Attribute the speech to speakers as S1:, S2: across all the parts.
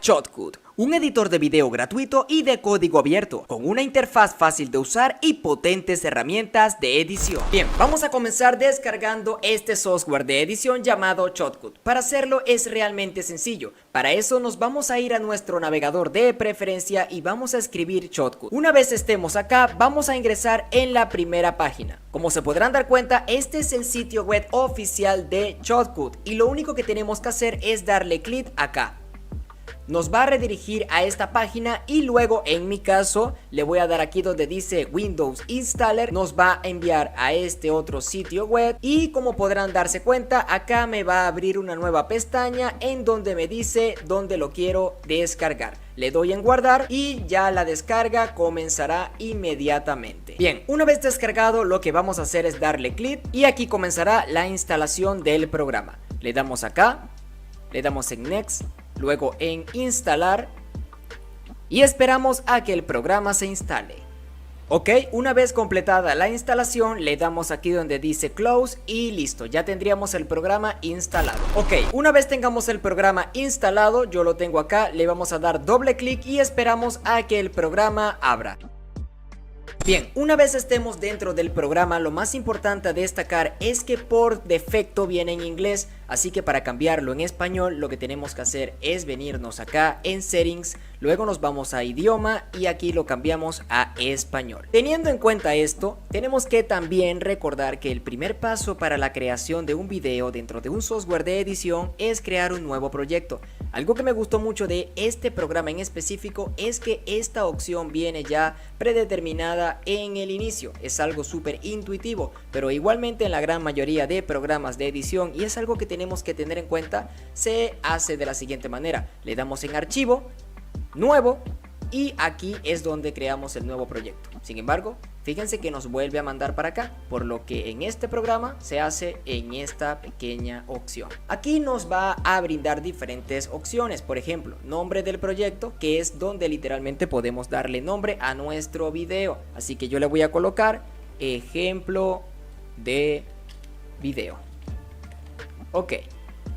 S1: Shotcut, un editor de video gratuito y de código abierto, con una interfaz fácil de usar y potentes herramientas de edición. Bien, vamos a comenzar descargando este software de edición llamado Shotcut. Para hacerlo es realmente sencillo. Para eso nos vamos a ir a nuestro navegador de preferencia y vamos a escribir Shotcut. Una vez estemos acá, vamos a ingresar en la primera página. Como se podrán dar cuenta, este es el sitio web oficial de Shotcut y lo único que tenemos que hacer es darle clic acá. Nos va a redirigir a esta página y luego en mi caso le voy a dar aquí donde dice Windows Installer. Nos va a enviar a este otro sitio web y como podrán darse cuenta, acá me va a abrir una nueva pestaña en donde me dice dónde lo quiero descargar. Le doy en guardar y ya la descarga comenzará inmediatamente. Bien, una vez descargado lo que vamos a hacer es darle clic y aquí comenzará la instalación del programa. Le damos acá, le damos en Next, luego en instalar y esperamos a que el programa se instale. Ok, una vez completada la instalación le damos aquí donde dice close y listo, ya tendríamos el programa instalado. Ok, una vez tengamos el programa instalado, yo lo tengo acá, le vamos a dar doble clic y esperamos a que el programa abra. Bien, una vez estemos dentro del programa, lo más importante a destacar es que por defecto viene en inglés, así que para cambiarlo en español lo que tenemos que hacer es venirnos acá en settings, luego nos vamos a idioma y aquí lo cambiamos a español. Teniendo en cuenta esto, tenemos que también recordar que el primer paso para la creación de un video dentro de un software de edición es crear un nuevo proyecto. Algo que me gustó mucho de este programa en específico es que esta opción viene ya predeterminada en el inicio. Es algo súper intuitivo, pero igualmente en la gran mayoría de programas de edición, y es algo que tenemos que tener en cuenta, se hace de la siguiente manera. Le damos en archivo, nuevo, y aquí es donde creamos el nuevo proyecto. Sin embargo, fíjense que nos vuelve a mandar para acá, por lo que en este programa se hace en esta pequeña opción. Aquí nos va a brindar diferentes opciones, por ejemplo, nombre del proyecto, que es donde literalmente podemos darle nombre a nuestro video. Así que yo le voy a colocar ejemplo de video. Ok.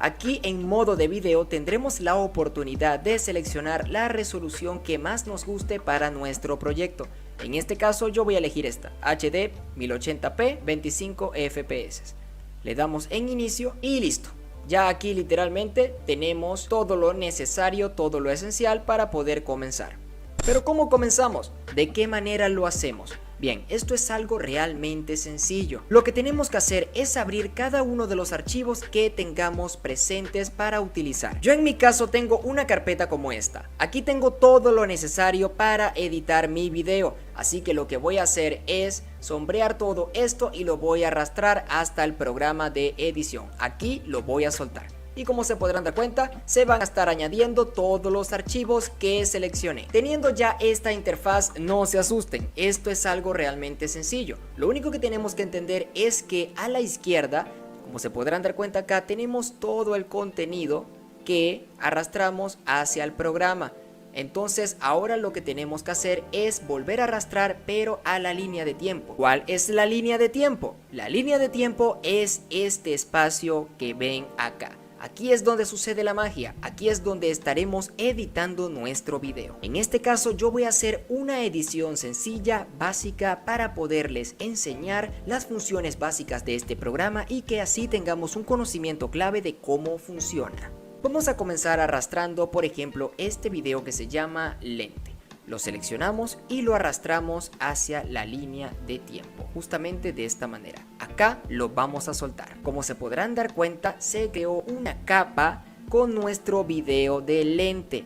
S1: Aquí en modo de video tendremos la oportunidad de seleccionar la resolución que más nos guste para nuestro proyecto. En este caso yo voy a elegir esta, HD 1080p 25 fps. Le damos en inicio y listo. Ya aquí literalmente tenemos todo lo necesario, todo lo esencial para poder comenzar. Pero ¿cómo comenzamos? ¿De qué manera lo hacemos? Bien, esto es algo realmente sencillo. Lo que tenemos que hacer es abrir cada uno de los archivos que tengamos presentes para utilizar. Yo en mi caso tengo una carpeta como esta. Aquí tengo todo lo necesario para editar mi video. Así que lo que voy a hacer es sombrear todo esto y lo voy a arrastrar hasta el programa de edición. Aquí lo voy a soltar. Y como se podrán dar cuenta, se van a estar añadiendo todos los archivos que seleccioné. Teniendo ya esta interfaz, no se asusten, esto es algo realmente sencillo. Lo único que tenemos que entender es que a la izquierda, como se podrán dar cuenta acá, tenemos todo el contenido que arrastramos hacia el programa. Entonces ahora lo que tenemos que hacer es volver a arrastrar, pero a la línea de tiempo. ¿Cuál es la línea de tiempo? La línea de tiempo es este espacio que ven acá. Aquí es donde sucede la magia, aquí es donde estaremos editando nuestro video. En este caso yo voy a hacer una edición sencilla, básica, para poderles enseñar las funciones básicas de este programa y que así tengamos un conocimiento clave de cómo funciona. Vamos a comenzar arrastrando, por ejemplo, este video que se llama lente. Lo seleccionamos y lo arrastramos hacia la línea de tiempo, justamente de esta manera. Acá lo vamos a soltar. Como se podrán dar cuenta, se creó una capa con nuestro video de lente.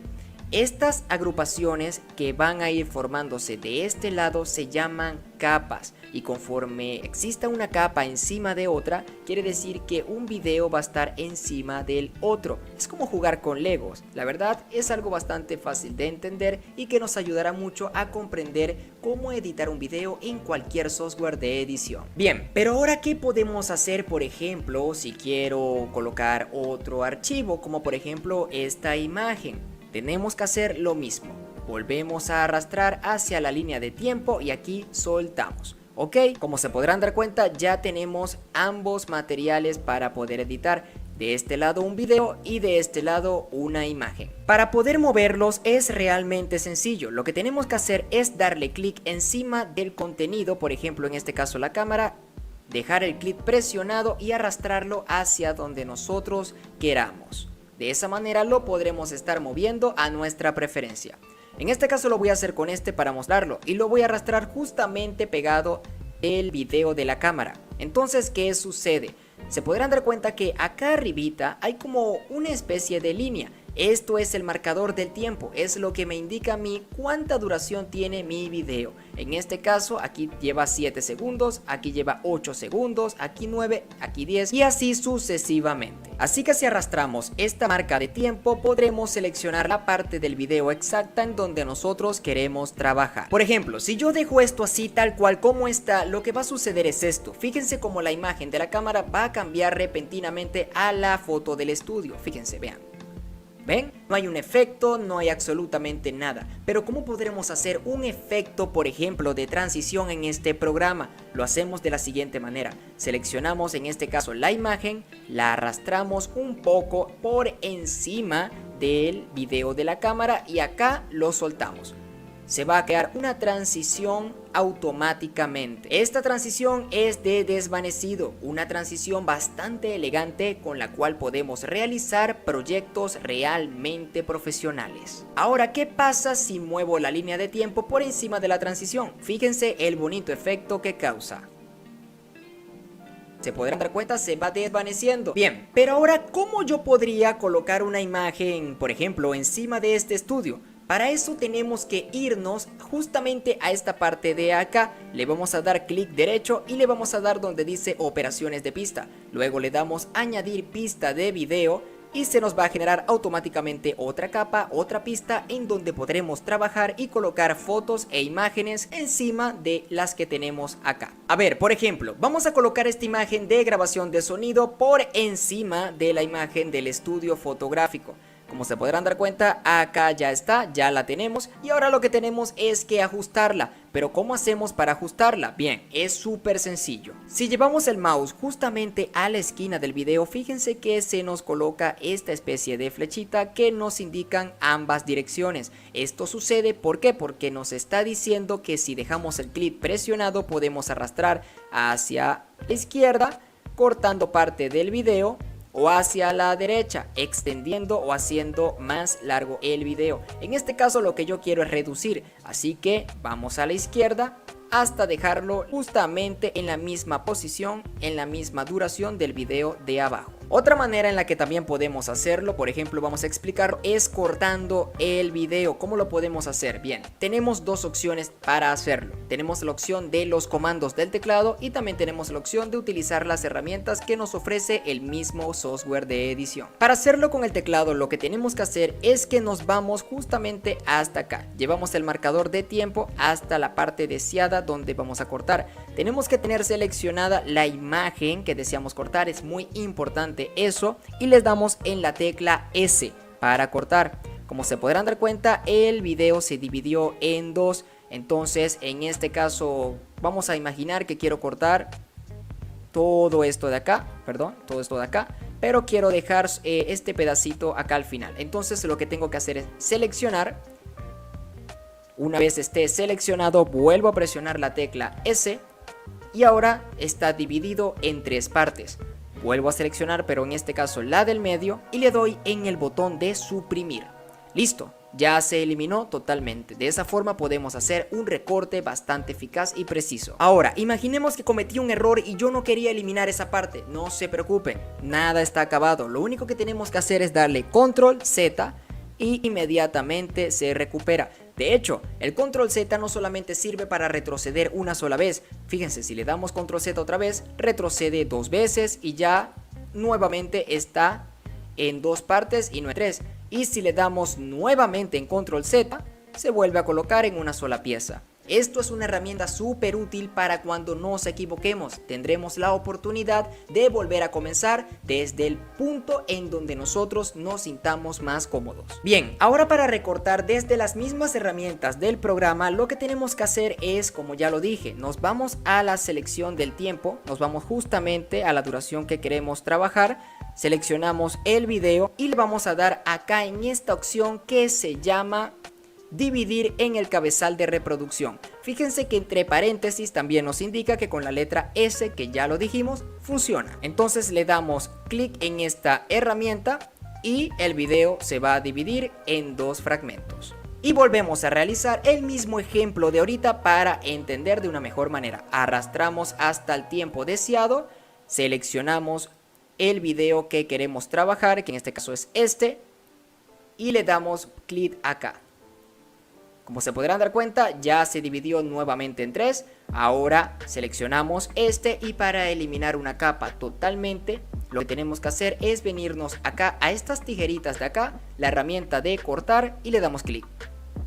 S1: Estas agrupaciones que van a ir formándose de este lado se llaman capas, y conforme exista una capa encima de otra, quiere decir que un video va a estar encima del otro. Es como jugar con Legos. La verdad es algo bastante fácil de entender y que nos ayudará mucho a comprender cómo editar un video en cualquier software de edición. Bien, pero ahora ¿qué podemos hacer? Por ejemplo, si quiero colocar otro archivo, como por ejemplo esta imagen, tenemos que hacer lo mismo. Volvemos a arrastrar hacia la línea de tiempo y aquí soltamos. Ok, como se podrán dar cuenta, ya tenemos ambos materiales para poder editar. de este lado un video y de este lado una imagen. Para poder moverlos es realmente sencillo. Lo que tenemos que hacer es darle clic encima del contenido, por ejemplo en este caso la cámara, dejar el clic presionado y arrastrarlo hacia donde nosotros queramos. De esa manera lo podremos estar moviendo a nuestra preferencia. En este caso lo voy a hacer con este para mostrarlo y lo voy a arrastrar justamente pegado el video de la cámara. Entonces, ¿qué sucede? Se podrán dar cuenta que acá arribita hay como una especie de línea. Esto es el marcador del tiempo, es lo que me indica a mí cuánta duración tiene mi video. En este caso aquí lleva 7 segundos, aquí lleva 8 segundos, aquí 9, aquí 10 y así sucesivamente. Así que si arrastramos esta marca de tiempo podremos seleccionar la parte del video exacta en donde nosotros queremos trabajar. Por ejemplo, si yo dejo esto así tal cual como está, lo que va a suceder es esto. Fíjense cómo la imagen de la cámara va a cambiar repentinamente a la foto del estudio. Fíjense, vean. ¿Ven? No hay un efecto, no hay absolutamente nada. Pero ¿cómo podremos hacer un efecto, por ejemplo, de transición en este programa? Lo hacemos de la siguiente manera. Seleccionamos en este caso la imagen, la arrastramos un poco por encima del video de la cámara y acá lo soltamos. Se va a crear una transición automáticamente. Esta transición es de desvanecido, una transición bastante elegante con la cual podemos realizar proyectos realmente profesionales. Ahora, ¿qué pasa si muevo la línea de tiempo por encima de la transición? Fíjense el bonito efecto que causa. Se podrán dar cuenta, se va desvaneciendo. Bien, pero ahora, ¿cómo yo podría colocar una imagen, por ejemplo, encima de este estudio? Para eso tenemos que irnos justamente a esta parte de acá. Le vamos a dar clic derecho y le vamos a dar donde dice operaciones de pista. Luego le damos añadir pista de video y se nos va a generar automáticamente otra capa, otra pista en donde podremos trabajar y colocar fotos e imágenes encima de las que tenemos acá. A ver, por ejemplo, vamos a colocar esta imagen de grabación de sonido por encima de la imagen del estudio fotográfico. Como se podrán dar cuenta, acá ya está, ya la tenemos y ahora lo que tenemos es que ajustarla. Pero ¿cómo hacemos para ajustarla? Bien, es súper sencillo. Si llevamos el mouse justamente a la esquina del video, fíjense que se nos coloca esta especie de flechita que nos indican ambas direcciones. Esto sucede, ¿por qué? Porque nos está diciendo que si dejamos el clic presionado podemos arrastrar hacia la izquierda, cortando parte del video, o hacia la derecha, extendiendo o haciendo más largo el video. En este caso lo que yo quiero es reducir, así que vamos a la izquierda hasta dejarlo justamente en la misma posición, en la misma duración del video de abajo. Otra manera en la que también podemos hacerlo, por ejemplo vamos a explicarlo, es cortando el video. ¿Cómo lo podemos hacer? Bien, tenemos dos opciones para hacerlo. Tenemos la opción de los comandos del teclado y también tenemos la opción de utilizar las herramientas que nos ofrece el mismo software de edición. Para hacerlo con el teclado lo que tenemos que hacer es que nos vamos justamente hasta acá. Llevamos el marcador de tiempo hasta la parte deseada donde vamos a cortar. Tenemos que tener seleccionada la imagen que deseamos cortar, es muy importante eso, y les damos en la tecla S para cortar. Como se podrán dar cuenta, el video se dividió en dos. Entonces en este caso vamos a imaginar que quiero cortar todo esto de acá, pero quiero dejar este pedacito acá al final. Entonces lo que tengo que hacer es seleccionar. Una vez esté seleccionado, vuelvo a presionar la tecla S y ahora está dividido en tres partes. Vuelvo a seleccionar, pero en este caso la del medio, y le doy en el botón de suprimir. Listo, ya se eliminó totalmente. De esa forma podemos hacer un recorte bastante eficaz y preciso. Ahora, imaginemos que cometí un error y yo no quería eliminar esa parte. No se preocupen, nada está acabado. Lo único que tenemos que hacer es darle control Z y inmediatamente se recupera. De hecho, el control Z no solamente sirve para retroceder una sola vez. Fíjense, si le damos control Z otra vez, retrocede dos veces y ya nuevamente está en dos partes y no en tres. Y si le damos nuevamente en control Z, se vuelve a colocar en una sola pieza. Esto es una herramienta súper útil para cuando nos equivoquemos. Tendremos la oportunidad de volver a comenzar desde el punto en donde nosotros nos sintamos más cómodos. Bien, ahora para recortar desde las mismas herramientas del programa, lo que tenemos que hacer es, como ya lo dije, nos vamos a la selección del tiempo, nos vamos justamente a la duración que queremos trabajar. seleccionamos el video y le vamos a dar acá en esta opción que se llama dividir en el cabezal de reproducción. Fíjense que entre paréntesis también nos indica que con la letra S, que ya lo dijimos, funciona. Entonces le damos clic en esta herramienta y el video se va a dividir en 2 fragmentos. Y volvemos a realizar el mismo ejemplo de ahorita para entender de una mejor manera. Arrastramos hasta el tiempo deseado, seleccionamos el video que queremos trabajar, que en este caso es este, y le damos clic acá. Como se podrán dar cuenta, ya se dividió nuevamente en 3. Ahora seleccionamos este y para eliminar una capa totalmente, lo que tenemos que hacer es venirnos acá a estas tijeritas de acá, la herramienta de cortar y le damos clic.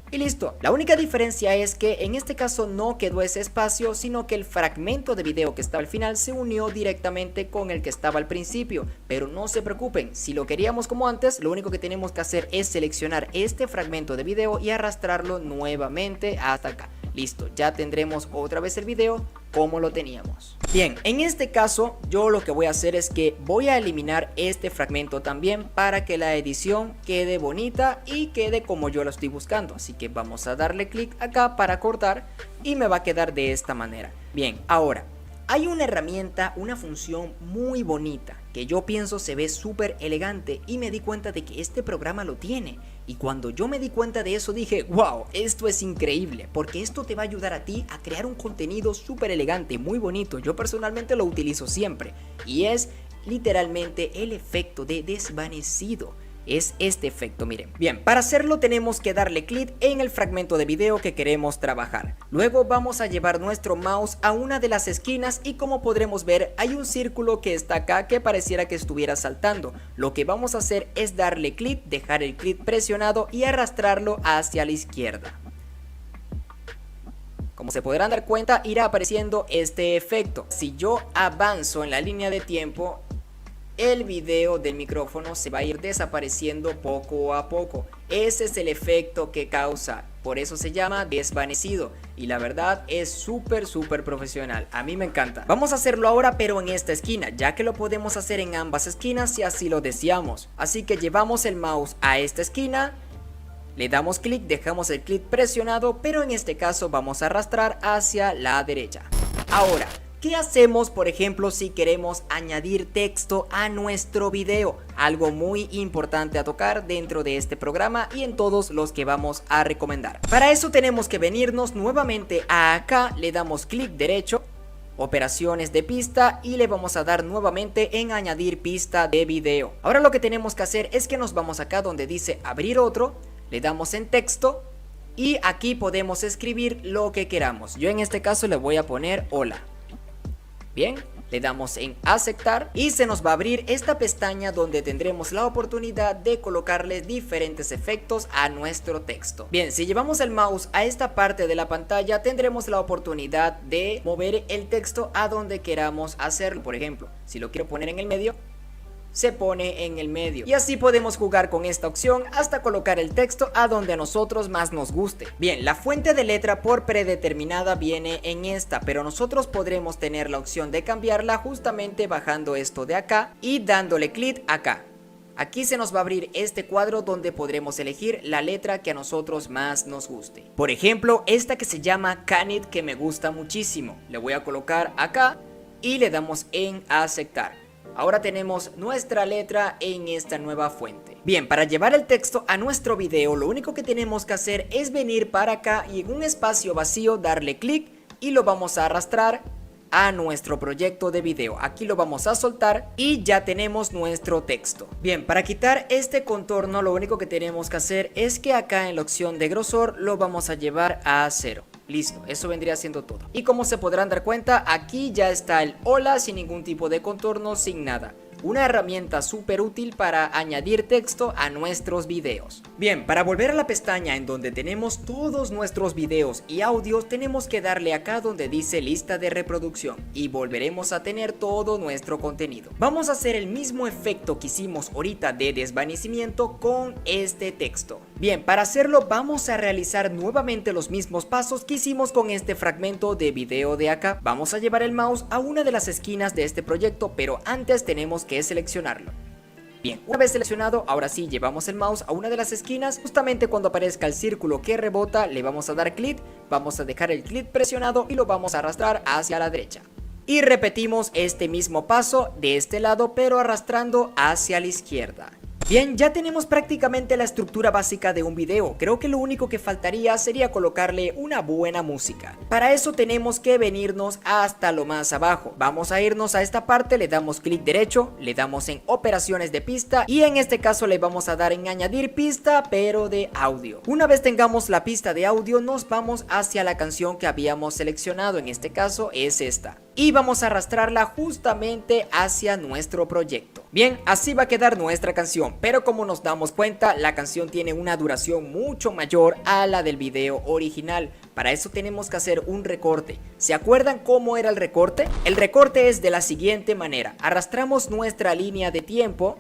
S1: Y listo. La única diferencia es que en este caso no quedó ese espacio, sino que el fragmento de video que estaba al final se unió directamente con el que estaba al principio. Pero no se preocupen, si lo queríamos como antes, lo único que tenemos que hacer es seleccionar este fragmento de video y arrastrarlo nuevamente hasta acá. Listo, ya tendremos otra vez el video como lo teníamos. Bien, en este caso yo lo que voy a hacer es que voy a eliminar este fragmento también para que la edición quede bonita y quede como yo lo estoy buscando. Así que vamos a darle clic acá para cortar y me va a quedar de esta manera. Bien, ahora hay una herramienta, una función muy bonita que yo pienso se ve súper elegante y me di cuenta de que este programa lo tiene. Y cuando yo me di cuenta de eso dije, wow, esto es increíble, porque esto te va a ayudar a ti a crear un contenido súper elegante, muy bonito. Yo personalmente lo utilizo siempre y es literalmente el efecto de desvanecido. Es este efecto, miren. Bien, para hacerlo tenemos que darle clic en el fragmento de video que queremos trabajar. Luego vamos a llevar nuestro mouse a una de las esquinas y como podremos ver hay un círculo que está acá que pareciera que estuviera saltando. Lo que vamos a hacer es darle clic, dejar el clic presionado y arrastrarlo hacia la izquierda. Como se podrán dar cuenta, irá apareciendo este efecto. Si yo avanzo en la línea de tiempo, el video del micrófono se va a ir desapareciendo poco a poco. Ese es el efecto que causa, por eso se llama desvanecido y la verdad es súper profesional, a mí me encanta. Vamos a hacerlo ahora pero en esta esquina, ya que lo podemos hacer en ambas esquinas si así lo deseamos. Así que llevamos el mouse a esta esquina, le damos clic, dejamos el clic presionado, pero en este caso vamos a arrastrar hacia la derecha. Ahora, ¿qué hacemos, por ejemplo, si queremos añadir texto a nuestro video? Algo muy importante a tocar dentro de este programa y en todos los que vamos a recomendar. Para eso tenemos que venirnos nuevamente a acá, le damos clic derecho, operaciones de pista y le vamos a dar nuevamente en añadir pista de video. Ahora lo que tenemos que hacer es que nos vamos acá donde dice abrir otro, le damos en texto y aquí podemos escribir lo que queramos. Yo en este caso le voy a poner hola. Bien, le damos en aceptar y se nos va a abrir esta pestaña donde tendremos la oportunidad de colocarle diferentes efectos a nuestro texto. Bien, si llevamos el mouse a esta parte de la pantalla tendremos la oportunidad de mover el texto a donde queramos hacerlo. Por ejemplo, si lo quiero poner en el medio, se pone en el medio y así podemos jugar con esta opción hasta colocar el texto a donde a nosotros más nos guste. Bien, la fuente de letra por predeterminada viene en esta, pero nosotros podremos tener la opción de cambiarla justamente bajando esto de acá y dándole clic acá. Aquí se nos va a abrir este cuadro donde podremos elegir la letra que a nosotros más nos guste. Por ejemplo, esta que se llama Canit, que me gusta muchísimo. Le voy a colocar acá y le damos en aceptar. Ahora tenemos nuestra letra en esta nueva fuente. Bien, para llevar el texto a nuestro video, lo único que tenemos que hacer es venir para acá y en un espacio vacío darle clic y lo vamos a arrastrar a nuestro proyecto de video. Aquí lo vamos a soltar y ya tenemos nuestro texto. Bien, para quitar este contorno, lo único que tenemos que hacer es que acá en la opción de grosor lo vamos a llevar a 0. Listo, eso vendría siendo todo. Y como se podrán dar cuenta, aquí ya está el hola sin ningún tipo de contorno, sin nada. Una herramienta súper útil para añadir texto a nuestros videos. Bien, para volver a la pestaña en donde tenemos todos nuestros videos y audios, tenemos que darle acá donde dice lista de reproducción y volveremos a tener todo nuestro contenido. Vamos a hacer el mismo efecto que hicimos ahorita de desvanecimiento con este texto. Bien, para hacerlo vamos a realizar nuevamente los mismos pasos que hicimos con este fragmento de video de acá. Vamos a llevar el mouse a una de las esquinas de este proyecto, pero antes tenemos que seleccionarlo. Bien, una vez seleccionado, ahora sí llevamos el mouse a una de las esquinas. Justamente cuando aparezca el círculo que rebota, le vamos a dar clic, vamos a dejar el clic presionado y lo vamos a arrastrar hacia la derecha. Y repetimos este mismo paso de este lado, pero arrastrando hacia la izquierda. Bien, ya tenemos prácticamente la estructura básica de un video. Creo que lo único que faltaría sería colocarle una buena música. Para eso tenemos que venirnos hasta lo más abajo. Vamos a irnos a esta parte, le damos clic derecho, le damos en operaciones de pista y en este caso le vamos a dar en añadir pista, pero de audio. Una vez tengamos la pista de audio, nos vamos hacia la canción que habíamos seleccionado. En este caso es esta. Y vamos a arrastrarla justamente hacia nuestro proyecto. Bien, así va a quedar nuestra canción, pero como nos damos cuenta, la canción tiene una duración mucho mayor a la del video original. Para eso tenemos que hacer un recorte. ¿Se acuerdan cómo era el recorte? El recorte es de la siguiente manera. Arrastramos nuestra línea de tiempo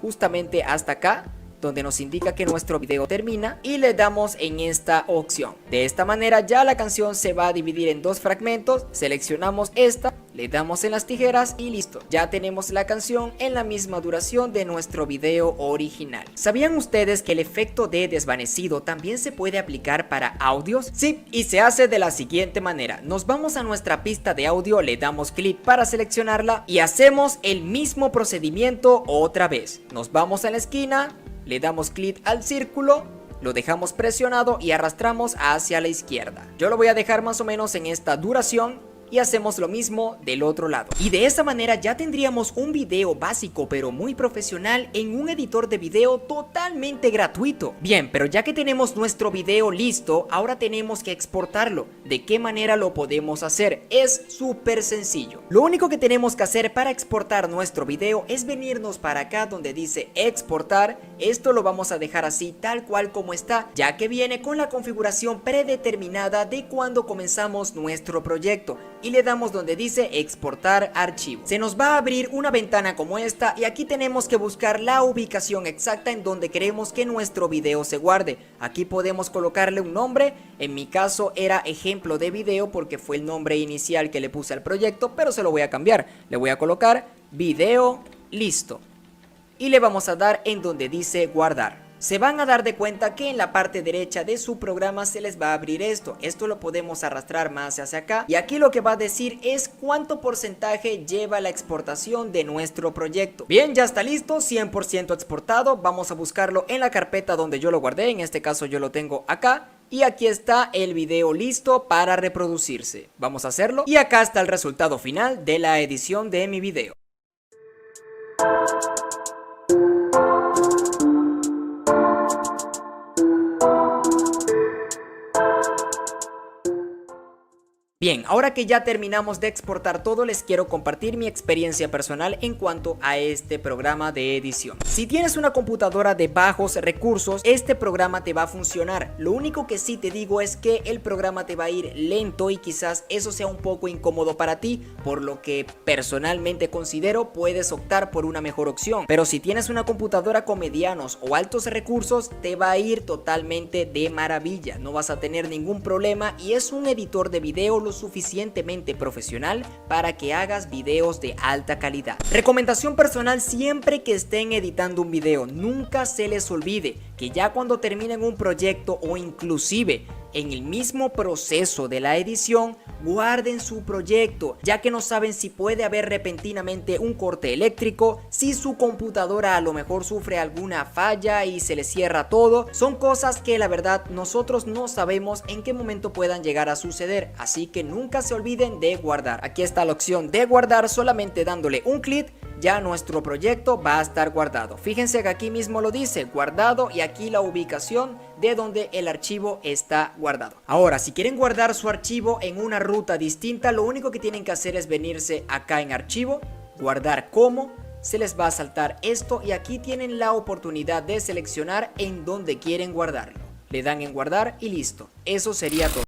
S1: justamente hasta acá, donde nos indica que nuestro video termina, y le damos en esta opción. De esta manera ya la canción se va a dividir en dos fragmentos. Seleccionamos esta, le damos en las tijeras y listo. Ya tenemos la canción en la misma duración de nuestro video original. ¿Sabían ustedes que el efecto de desvanecido también se puede aplicar para audios? Sí, y se hace de la siguiente manera. Nos vamos a nuestra pista de audio, le damos clic para seleccionarla y hacemos el mismo procedimiento otra vez. Nos vamos a la esquina, le damos clic al círculo, lo dejamos presionado y arrastramos hacia la izquierda. Yo lo voy a dejar más o menos en esta duración y hacemos lo mismo del otro lado. Y de esa manera ya tendríamos un video básico pero muy profesional en un editor de video totalmente gratuito. Bien, pero ya que tenemos nuestro video listo, ahora tenemos que exportarlo. ¿De qué manera lo podemos hacer? Es súper sencillo. Lo único que tenemos que hacer para exportar nuestro video es venirnos para acá donde dice exportar. Esto lo vamos a dejar así tal cual como está, ya que viene con la configuración predeterminada de cuando comenzamos nuestro proyecto. Y le damos donde dice exportar archivo. Se nos va a abrir una ventana como esta y aquí tenemos que buscar la ubicación exacta en donde queremos que nuestro video se guarde. Aquí podemos colocarle un nombre. En mi caso era ejemplo de video porque fue el nombre inicial que le puse al proyecto, pero se lo voy a cambiar. Le voy a colocar video listo y le vamos a dar en donde dice guardar. Se van a dar de cuenta que en la parte derecha de su programa se les va a abrir esto. Esto lo podemos arrastrar más hacia acá y aquí lo que va a decir es cuánto porcentaje lleva la exportación de nuestro proyecto. Bien, ya está listo, 100% exportado. Vamos a buscarlo en la carpeta donde yo lo guardé. En este caso yo lo tengo acá. Y aquí está el video listo para reproducirse. Vamos a hacerlo y acá está el resultado final de la edición de mi video. Bien, ahora que ya terminamos de exportar todo, les quiero compartir mi experiencia personal en cuanto a este programa de edición. Si tienes una computadora de bajos recursos, este programa te va a funcionar. Lo único que sí te digo es que el programa te va a ir lento y quizás eso sea un poco incómodo para ti, por lo que personalmente considero puedes optar por una mejor opción. Pero si tienes una computadora con medianos o altos recursos, te va a ir totalmente de maravilla. No vas a tener ningún problema y es un editor de video lo suficientemente profesional para que hagas videos de alta calidad. Recomendación personal: siempre que estén editando un video, nunca se les olvide que ya cuando terminen un proyecto o inclusive en el mismo proceso de la edición, guarden su proyecto, ya que no saben si puede haber repentinamente un corte eléctrico, si su computadora a lo mejor sufre alguna falla y se le cierra todo. Son cosas que la verdad nosotros no sabemos en qué momento puedan llegar a suceder, así que nunca se olviden de guardar. Aquí está la opción de guardar, solamente dándole un clic ya nuestro proyecto va a estar guardado. Fíjense que aquí mismo lo dice guardado y aquí la ubicación de donde el archivo está guardado. Ahora, si quieren guardar su archivo en una ruta distinta, lo único que tienen que hacer es venirse acá en archivo, guardar como, se les va a saltar esto y aquí tienen la oportunidad de seleccionar en dónde quieren guardarlo. Le dan en guardar y listo. Eso sería todo.